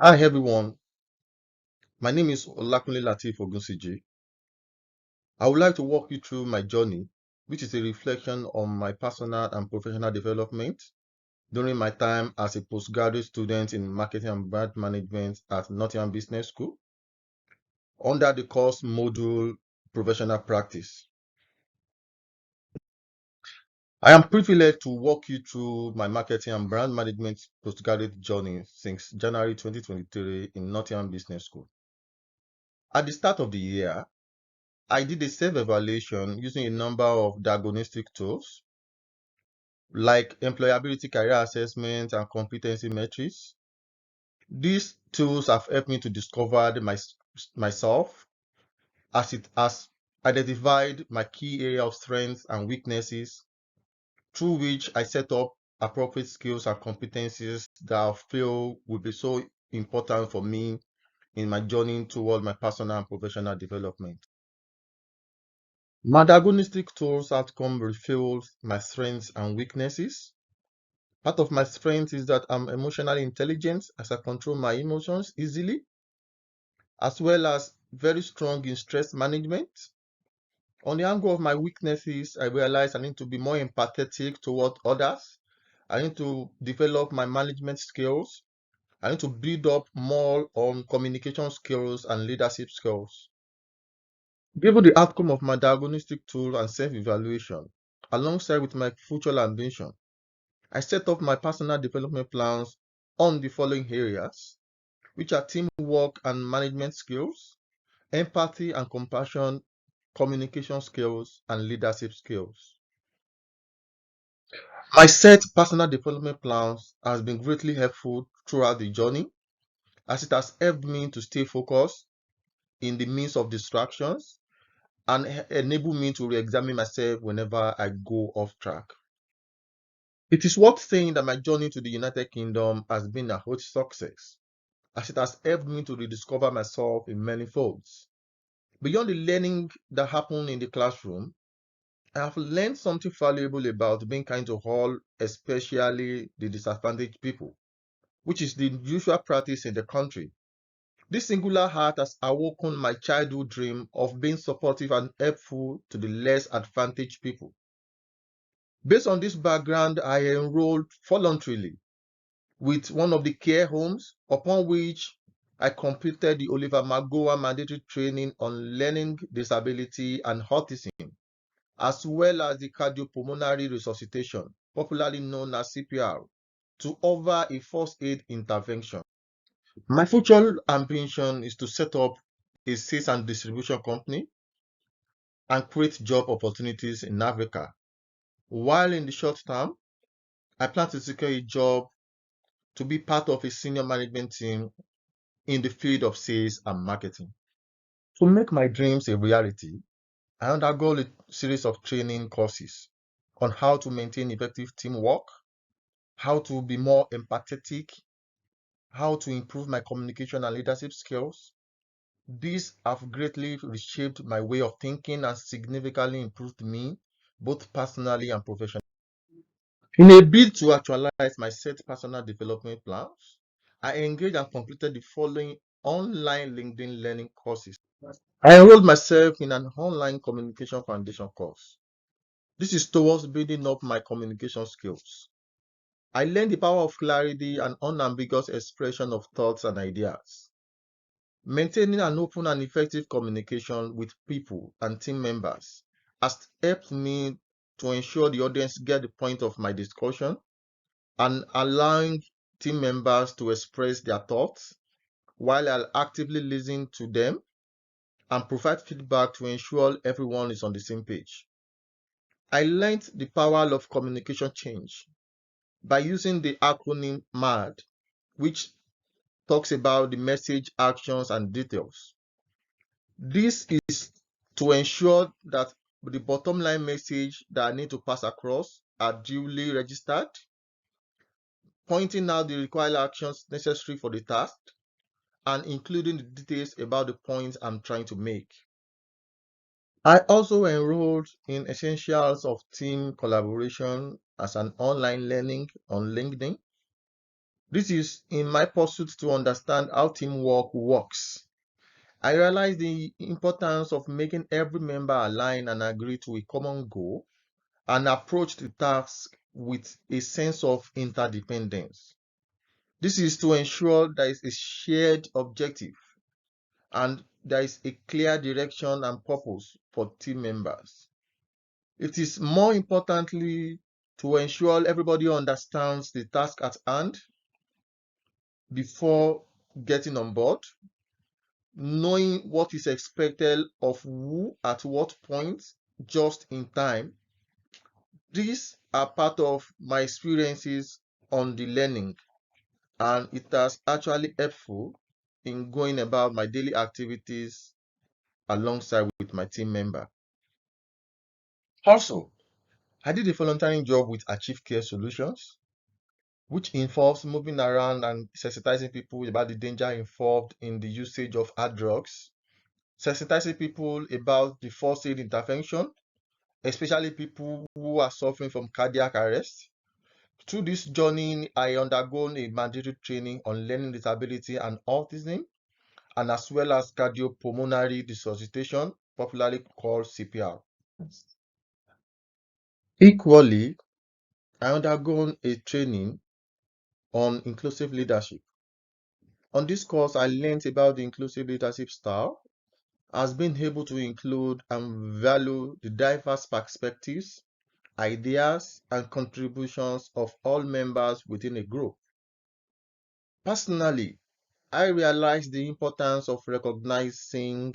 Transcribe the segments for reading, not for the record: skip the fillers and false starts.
Hi everyone, my name is Olakunle Lateef Ogunsiji. I would like to walk you through my journey, which is a reflection on my personal and professional development during my time as a postgraduate student in marketing and brand management at Nottingham Business School under the course module Professional Practice. I am privileged to walk you through my marketing and brand management postgraduate journey since January 2023 in Nottingham Business School. At the start of the year, I did a self-evaluation using a number of diagnostic tools like employability career assessment and competency metrics. These tools have helped me to discover myself as it has identified my key area of strengths and weaknesses through which I set up appropriate skills and competencies that I feel will be so important for me in my journey toward my personal and professional development. My diagnostic tools outcome reveals my strengths and weaknesses. Part of my strength is that I'm emotionally intelligent as I control my emotions easily, as well as very strong in stress management. On the angle of my weaknesses, I realize I need to be more empathetic toward others. I need to develop my management skills. I need to build up more on communication skills and leadership skills. Given the outcome of my diagnostic tool and self-evaluation, alongside with my future ambition, I set up my personal development plans on the following areas, which are teamwork and management skills, empathy and compassion, communication skills, and leadership skills. My set personal development plans has been greatly helpful throughout the journey as it has helped me to stay focused in the midst of distractions and enable me to re-examine myself whenever I go off track. It is worth saying that my journey to the United Kingdom has been a huge success, as it has helped me to rediscover myself in many folds. Beyond the learning that happened in the classroom, I have learned something valuable about being kind to all, especially the disadvantaged people, which is the usual practice in the country. This singular heart has awoken my childhood dream of being supportive and helpful to the less advantaged people. Based on this background, I enrolled voluntarily with one of the care homes, upon which I completed the Oliver McGowan mandatory training on learning disability and autism, as well as the cardiopulmonary resuscitation, popularly known as CPR, to offer a first aid intervention. My future ambition is to set up a sales and distribution company and create job opportunities in Africa. While in the short term, I plan to secure a job to be part of a senior management team in the field of sales and marketing. To make my dreams a reality, I undergo a series of training courses on how to maintain effective teamwork, how to be more empathetic, how to improve my communication and leadership skills. These have greatly reshaped my way of thinking and significantly improved me, both personally and professionally. In a bid to actualize my set personal development plans, I engaged and completed the following online LinkedIn learning courses. I enrolled myself in an online communication foundation course. This is towards building up my communication skills. I learned the power of clarity and unambiguous expression of thoughts and ideas. Maintaining an open and effective communication with people and team members has helped me to ensure the audience get the point of my discussion and allowing team members to express their thoughts while I actively listen to them and provide feedback to ensure everyone is on the same page. I learned the power of communication change by using the acronym MAD, which talks about the message, actions, and details. This is to ensure that the bottom line message that I need to pass across are duly registered, pointing out the required actions necessary for the task, and including the details about the points I'm trying to make. I also enrolled in Essentials of Team Collaboration as an online learning on LinkedIn. This is in my pursuit to understand how teamwork works. I realized the importance of making every member align and agree to a common goal and approach the task with a sense of interdependence. This is to ensure there is a shared objective and there is a clear direction and purpose for team members. It is more importantly to ensure everybody understands the task at hand before getting on board, knowing what is expected of who at what point, just in time. These are part of my experiences on the learning, and it has actually helpful in going about my daily activities alongside with my team member. Also, I did a volunteering job with Achieve Care Solutions, which involves moving around and sensitizing people about the danger involved in the usage of hard drugs, sensitizing people about the first aid intervention, especially people who are suffering from cardiac arrest. Through this journey, I undergone a mandatory training on learning disability and autism, and as well as cardiopulmonary resuscitation, popularly called CPR. Equally, I undergone a training on inclusive leadership. On this course, I learned about the inclusive leadership style as being able to include and value the diverse perspectives, ideas, and contributions of all members within a group. Personally, I realized the importance of recognizing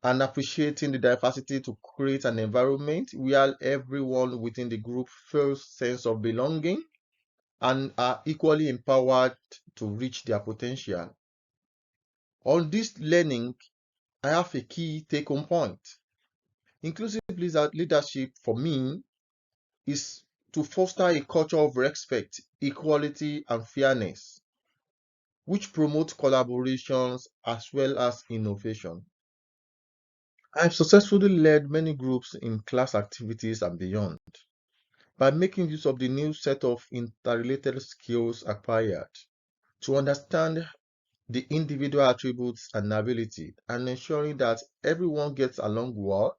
and appreciating the diversity to create an environment where everyone within the group feels sense of belonging and are equally empowered to reach their potential. On this learning, I have a key take-home point. Inclusive leadership for me is to foster a culture of respect, equality, and fairness, which promotes collaborations as well as innovation. I've successfully led many groups in class activities and beyond by making use of the new set of interrelated skills acquired to understand the individual attributes and ability and ensuring that everyone gets along well,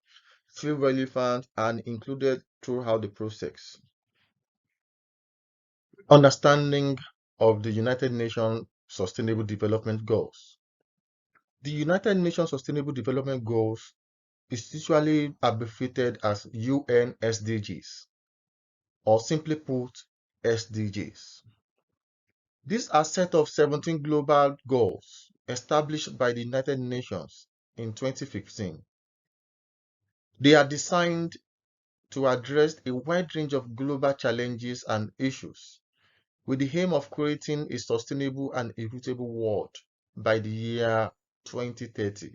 feel relevant, and included throughout the process. Understanding of the United Nations Sustainable Development Goals. The United Nations Sustainable Development Goals is usually abbreviated as UN SDGs, or simply put, SDGs. These are a set of 17 global goals established by the United Nations in 2015. They are designed to address a wide range of global challenges and issues with the aim of creating a sustainable and equitable world by the year 2030.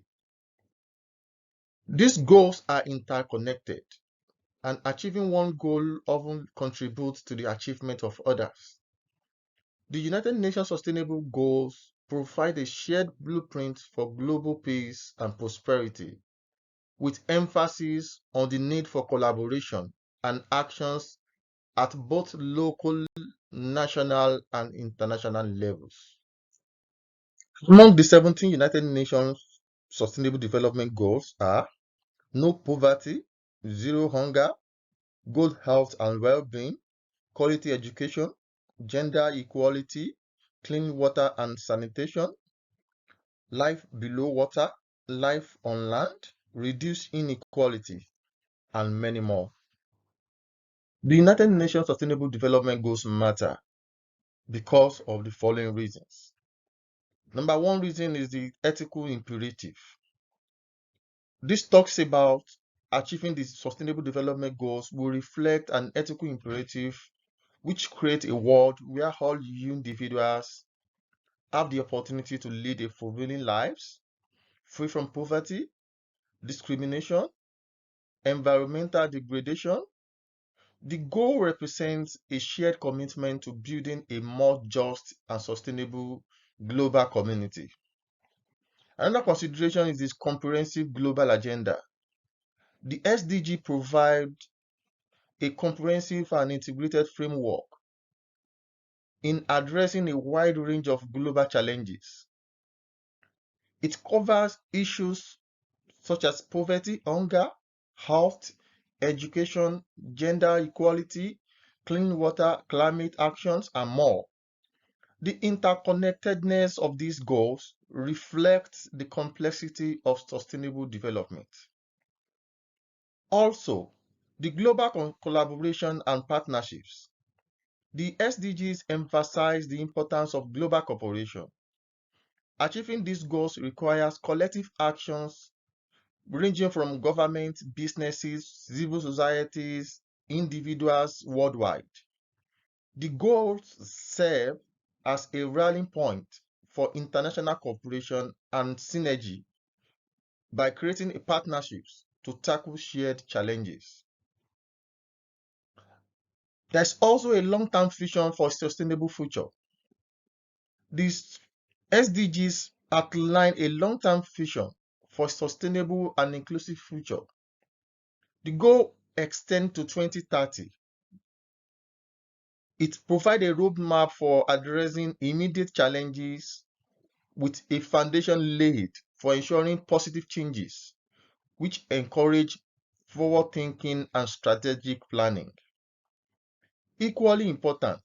These goals are interconnected, and achieving one goal often contributes to the achievement of others. The United Nations Sustainable Goals provide a shared blueprint for global peace and prosperity, with emphasis on the need for collaboration and actions at both local, national, and international levels. Among the 17 United Nations Sustainable Development Goals are no poverty, zero hunger, good health and well-being, quality education, gender equality, clean water and sanitation, life below water, life on land, reduce inequality, and many more. The United Nations Sustainable Development Goals matter because of the following reasons. Number one reason is the ethical imperative. This talks about achieving the Sustainable Development Goals will reflect an ethical imperative which creates a world where all individuals have the opportunity to lead a fulfilling lives, free from poverty, discrimination, environmental degradation. The goal represents a shared commitment to building a more just and sustainable global community. Another consideration is this comprehensive global agenda. The SDG provide a comprehensive and integrated framework in addressing a wide range of global challenges. It covers issues such as poverty, hunger, health, education, gender equality, clean water, climate actions, and more. The interconnectedness of these goals reflects the complexity of sustainable development. Also, the global collaboration and partnerships. The SDGs emphasize the importance of global cooperation. Achieving these goals requires collective actions ranging from governments, businesses, civil societies, individuals worldwide. The goals serve as a rallying point for international cooperation and synergy by creating partnerships to tackle shared challenges. There's also a long-term vision for a sustainable future. These SDGs outline a long-term vision for a sustainable and inclusive future. The goal extends to 2030. It provides a roadmap for addressing immediate challenges with a foundation laid for ensuring positive changes, which encourage forward thinking and strategic planning. Equally important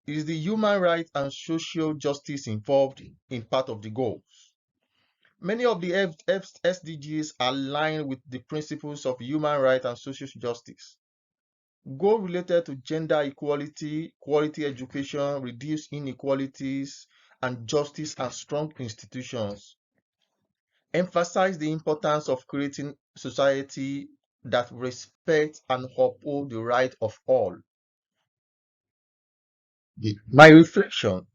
is the human rights and social justice involved in part of the goals. Many of the SDGs align with the principles of human rights and social justice. Goals related to gender equality, quality education, reduce inequalities, and justice and strong institutions emphasize the importance of creating society that respects and upholds the right of all. My reflection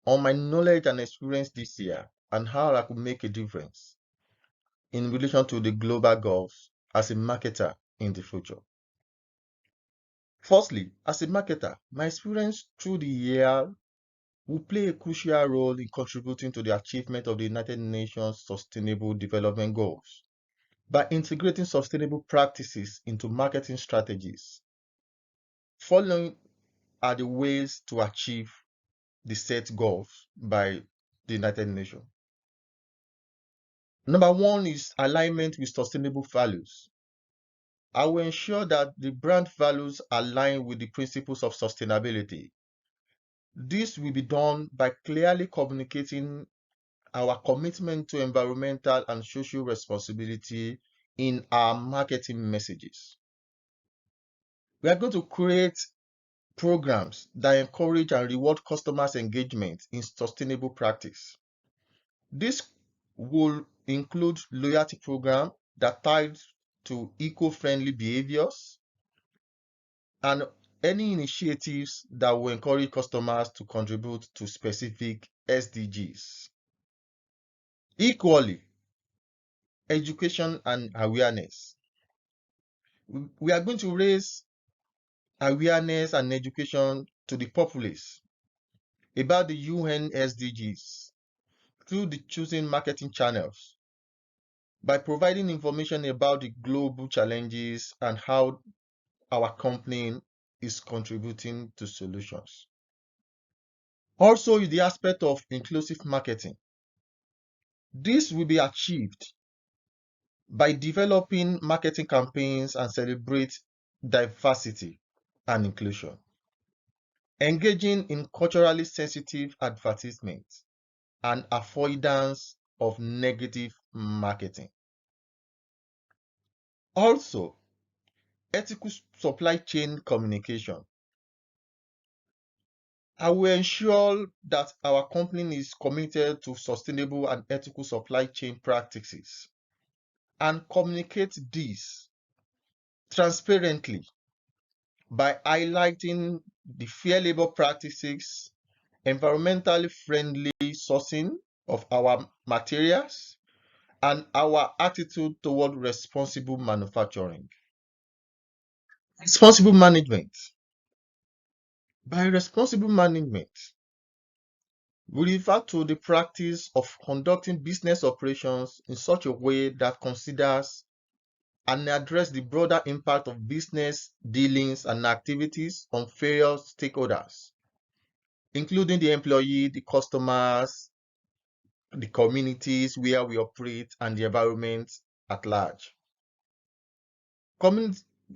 on my knowledge and experience this year and how I could make a difference in relation to the global goals as a marketer in the future. Firstly, as a marketer, my experience through the year will play a crucial role in contributing to the achievement of the United Nations Sustainable Development Goals by integrating sustainable practices into marketing strategies. Following are the ways to achieve the set goals by the United Nations. Number one is alignment with sustainable values. I will ensure that the brand values align with the principles of sustainability. This will be done by clearly communicating our commitment to environmental and social responsibility in our marketing messages. We are going to create programs that encourage and reward customers' engagement in sustainable practice. This will include loyalty programs that tie to eco-friendly behaviors and any initiatives that will encourage customers to contribute to specific SDGs. Equally, education and awareness. We are going to raise awareness and education to the populace about the UN SDGs through the chosen marketing channels by providing information about the global challenges and how our company is contributing to solutions. Also, is the aspect of inclusive marketing. This will be achieved by developing marketing campaigns and celebrate diversity and inclusion. Engaging in culturally sensitive advertisements and avoidance of negative marketing. Also, ethical supply chain communication. I will ensure that our company is committed to sustainable and ethical supply chain practices and communicate this transparently by highlighting the fair labor practices, environmentally friendly sourcing of our materials, and our attitude toward responsible manufacturing. Responsible management. By responsible management, we refer to the practice of conducting business operations in such a way that considers and address the broader impact of business dealings and activities on various stakeholders, including the employee, the customers, the communities where we operate, and the environment at large.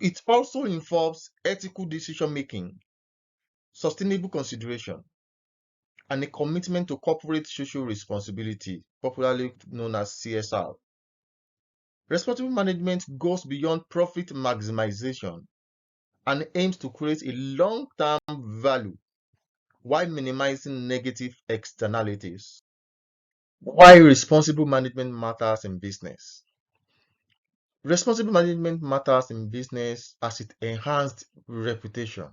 It also involves ethical decision making, sustainable consideration, and a commitment to corporate social responsibility, popularly known as CSR. Responsible management goes beyond profit maximization and aims to create a long-term value while minimizing negative externalities. Why responsible management matters in business? Responsible management matters in business as it enhances reputation.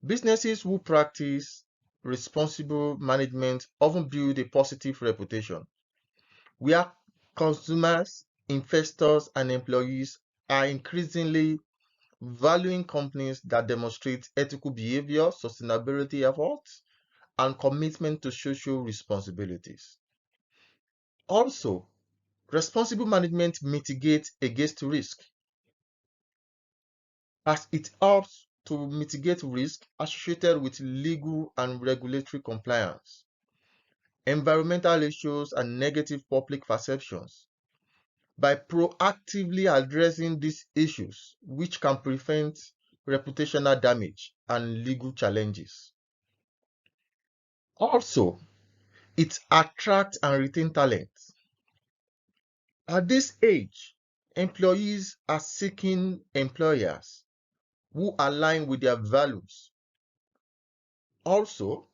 Businesses who practice responsible management often build a positive reputation, where consumers, investors, and employees are increasingly valuing companies that demonstrate ethical behavior, sustainability efforts, and commitment to social responsibilities. Also, responsible management mitigates against risk, as it helps to mitigate risk associated with legal and regulatory compliance, environmental issues, and negative public perceptions. By proactively addressing these issues, which can prevent reputational damage and legal challenges. Also, it attracts and retains talent. At this age, employees are seeking employers who align with their values, also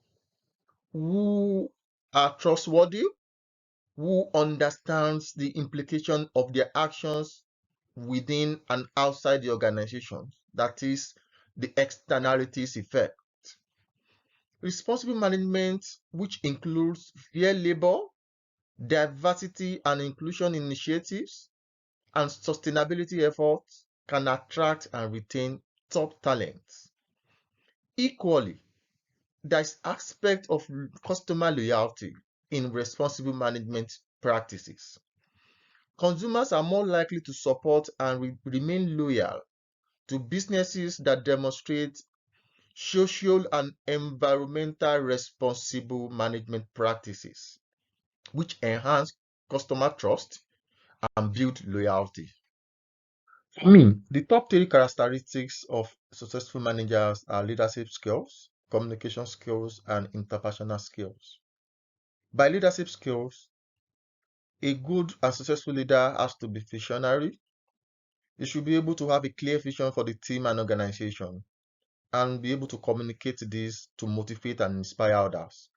who are trustworthy, who understands the implication of their actions within and outside the organization, that is, the externalities effect. Responsible management, which includes fair labor, diversity and inclusion initiatives, and sustainability efforts, can attract and retain top talents. Equally, there is aspect of customer loyalty in responsible management practices. Consumers are more likely to support and remain loyal to businesses that demonstrate social and environmental responsible management practices, which enhance customer trust and build loyalty. For me, the top three characteristics of successful managers are leadership skills, communication skills, and interpersonal skills. By leadership skills, a good and successful leader has to be visionary. They should be able to have a clear vision for the team and organization and be able to communicate this to motivate and inspire others.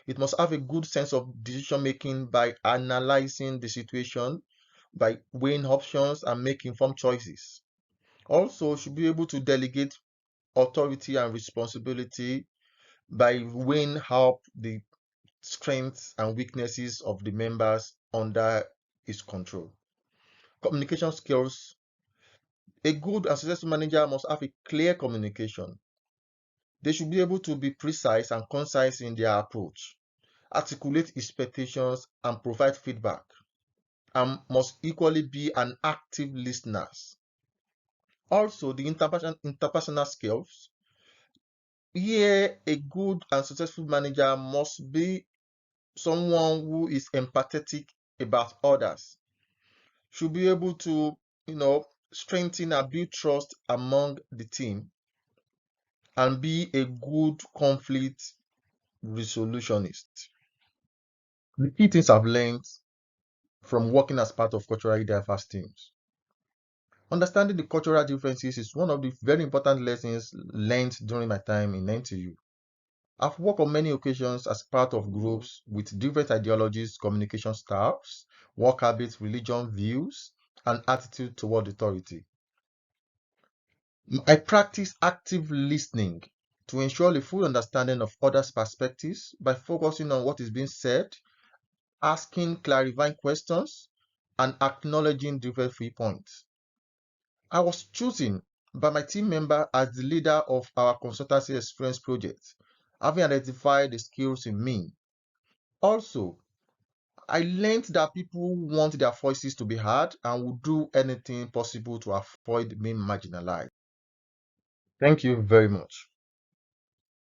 It must have a good sense of decision making by analyzing the situation, by weighing options and making informed choices. Also, should be able to delegate authority and responsibility by weighing up the strengths and weaknesses of the members under his control. Communication skills. A good and successful manager must have a clear communication. They should be able to be precise and concise in their approach, articulate expectations, and provide feedback, and must equally be an active listener. Also, the interpersonal skills. Here, a good and successful manager must be someone who is empathetic about others, should be able to, strengthen and build trust among the team, and be a good conflict resolutionist. The key things I've learned from working as part of culturally diverse teams. Understanding the cultural differences is one of the very important lessons learned during my time in NTU. I've worked on many occasions as part of groups with different ideologies, communication styles, work habits, religion views, and attitude toward authority. I practice active listening to ensure a full understanding of others' perspectives by focusing on what is being said, asking clarifying questions, and acknowledging different viewpoints. I was chosen by my team member as the leader of our consultancy experience project, having identified the skills in me. Also, I learned that people want their voices to be heard and will do anything possible to avoid being marginalized. Thank you very much.